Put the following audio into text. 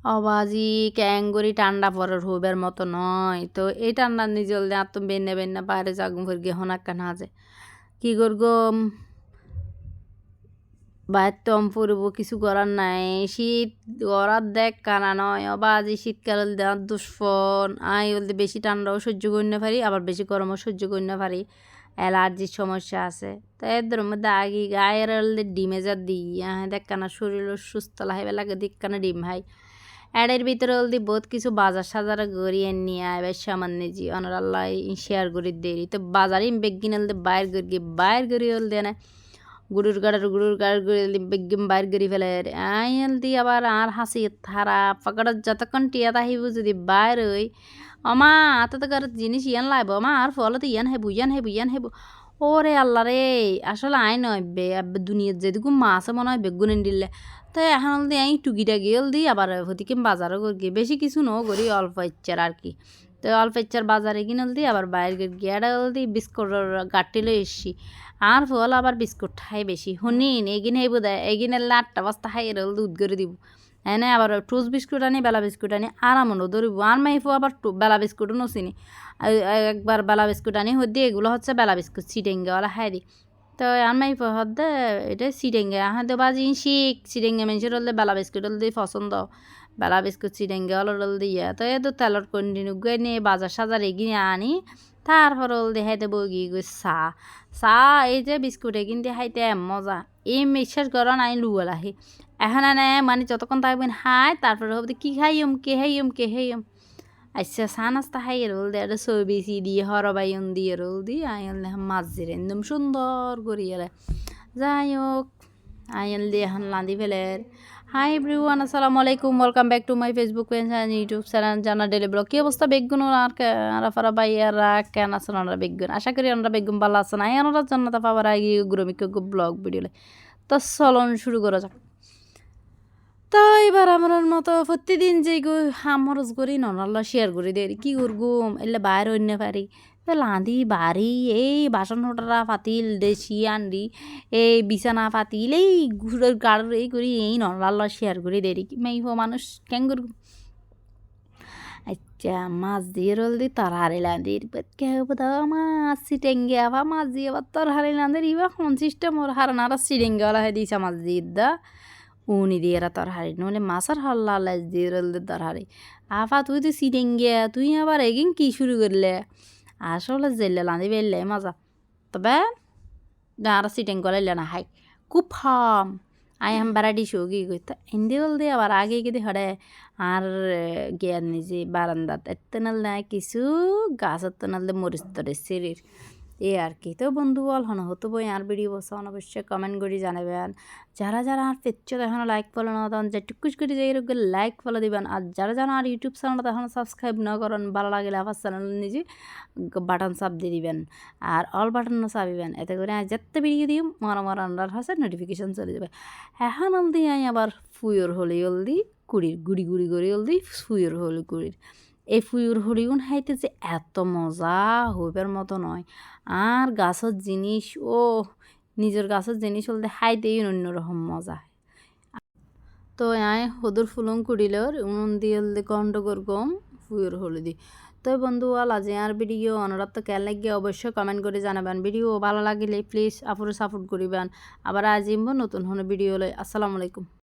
অবাজি ক্যাঙ্গুরি ঠান্ডা পরের হইবার মতো নয় তো এই ঠান্ডার নিজল দিয়ে আর তো বেন্না বেন্না বাইরে জাগুম করে গিয়ে হনাক্কা না যে কি করবো বাইর তো পরব কিছু করার নাই শীত গড়ার দেখ কানা নয় অবাজি শীতকাল দেওয়ার দুষ্ফন আই বলতে বেশি ঠান্ডাও সহ্য করি না পারি আবার বেশি গরমও সহ্য করি না পারি অ্যালার্জির সমস্যা আছে তো এদের মধ্যে আগে গায়ের ডিমে যা দিই দেখ কানা শরীর সুস্থ লাগাইবে লাগে দিক কানা ডিম ভাই অ্যাডের ভিতরে হলদি বহুত কিছু বাজার সাজার গড়িয়ে নিয়ে আইবার সামান্য জি অনার আল্লাহ শেয়ার করি দেরি তো বাজারে বেগিন হলদি বাইর করি হলদি না গুরুর গাড়ার করে বেগিম বাইর করি ফেলে আই হলদি আবার আর হাসি থারা পাকড়ার যতক্ষণ টিয়া তাহিব যদি বাইর হই অমা আতে তো গাড়ির জিনিস ইয়ান লাইব আমা আর ফলতে ইয়ান হেবু ওরে আল্লাহ রে আসলে আই নয় দুনিয়ার যেদিকে মাছে মনে হয় বেগুন দিলে তো এখন হলদি আই টুকিটাকি হলদি আবার হতিকে বাজারও করি বেশি কিছু নো করি অল্প ইচ্ছার আর কি তো অল্প ইচ্ছার বাজারে কিনে হলদি আবার বাইরে গিয়ে হলদি বিস্কুটের গাটি লই এসছি আর ফল আবার বিস্কুট খাই বেশি শুনিন এগিন হেবু দেয় এগিন এলে 8টা বাজতা খাই এর হলদি উদ করে দিব এনে আবার টোস্ট বিস্কুট আনি বেলা বিস্কুট আনি আরামও ধরিব আর মাইফু আবার বেলা বিস্কুটও নচিনি একবার বেলা বিস্কুট আনি হদি এগুলো হচ্ছে বেলা বিস্কুট চিটেঙ্গেওয়ালা খাই দি তো আর মাইফু হদে এটা চিটেঙ্গে আহাতে বাজি শিখ চিটেঙ্গে মানুষের হলে বেলা বিস্কুট হলদি পছন্দ বেলা বিস্কুট চিটেঙ্গেওয়ালা হল দিয়া তো এ তো তেলত কন্টিনিউ গিয়ে নিয়ে বাজার সাজার এগিয়ে আনি তারপর হল দিয়ে খাইতে বই গিয়ে চাহ এই যে বিস্কুট এগিন দিয়ে খাইতে মজা এই বিশ্বাস করো নাই লুয়ালাহি এখন আনে মানে যতক্ষণ থাকবেন হাই তারপরে হবে কি খাইম কে হাইম আচ্ছা চা নাস্তা খাই রোল দিয়ে একটা ছবি দিয়ে হরবাইন দিয়ে রোল দিয়ে আইন মাছ জিরে একদম সুন্দর করিয়ে যাই হোক আইন দিয়ে এখন লাঁদি ফেলের হাই এভরিওয়ান আসসালামু আলাইকুম welcome back to my Facebook page and YouTube channel জানা ডেলি ব্লগ কি অবস্থা বেগুন আর আরাফারা বাইয়ারা কেন আছেন আমরা বেগুন আশা করি আমরা বেগুন ভালো আছেন আই আমরা জান্নাত পাবার আগে গ্রমিক ব্লগ ভিডিও তো চলন শুরু করা যাক তো এবার আমার মতো প্রতিদিন যে খরচ করি ননাল্লা শেয়ার করে দেয় কি করগুম এলে বাইরে অন্য পারি লাঁদি বাড়ি এই বাসন হোটারা পাতিল দেশি আনডি এই বিছানা পাতিল এই ঘুরের গাড় এই করি এই ননাল্লা শেয়ার করে দেয় কি মাইব মানুষ কেন করগুম আচ্ছা মাছ দিয়ে রোল দি তরহারি লাঁদির কে মাছ সিটেঙ্গে আবার মাছ দিয়ে আবার তরহারি লাঁদির ইবা কোন সিস্টেম ওর হারানারা সিটেঙ্গেওয়ালা হয়ে দিয়েছে মাছ দিয়ে দা উনি দিয়ে তরহারি নইলে মাছের হল্লা লাজ দিয়ে রোল দি তরহারি আফা তুই তো সিটেঙ্গে তুই আবার এগিন কি শুরু করলে আসলে জেলে লাঁদি বেললে মজা তবে আর সিটেং গলাইলে না হাই খুব ফাম আই আম বারাডি শোগি গইতা হিন্দি বল দিয়ে আবার আগে গিয়ে হরে আর গিয়ার নিজে বারান্দাত এতে নাল কিছু গাছ এতে নাল মরিচ তরে শরীর এই আর কি তো বন্ধু বল হন হতো বই আর ভিডিও বসান অবশ্যই কমেন্ট করে জানাবেন যারা আর পেচ্ছ এখনও লাইক ফলো না তখন যে টুকুস করে যাই লাইক ফলো দিবেন আর যারা আর ইউটিউব চ্যানেলটা এখনও সাবস্ক্রাইব না করেন ভালো লাগলে আমার চ্যানেল নিজে বাটন চাপ দিয়ে দিবেন আর অল বাটনও চাপিবেন এতে করে যেতে ভিডিও দিই আমার আন্ডার হাসে নোটিফিকেশন চলে যাবে এখন অলদি আবার ফুয়োর হলি অলদি কুড়ির গুড়ি করে অলদি ফুয়োর হলি কুড়ির এই ফুয়ুর হরিগুন খাইতে যে এত মজা হইবার মতো নয় আর গাছের জিনিস ও নিজের গাছের জিনিস হলতে খাইতেই অন্যরকম মজা তো আয় হদুর ফুলং কুড়িলর উনুন দিয়ে হলদি কণ্ড করগম ফুয়ুর হলদি তো বন্ধু আজ আর ভিডিও অনুরাধ তো কেন লাগিয়ে অবশ্যই কমেন্ট করে জানাবেন ভিডিও ভালো লাগিলে প্লিজ আপুরে সাপোর্ট করিবেন আবার আজ নতুন ভিডিও লই আসসালামু আলাইকুম।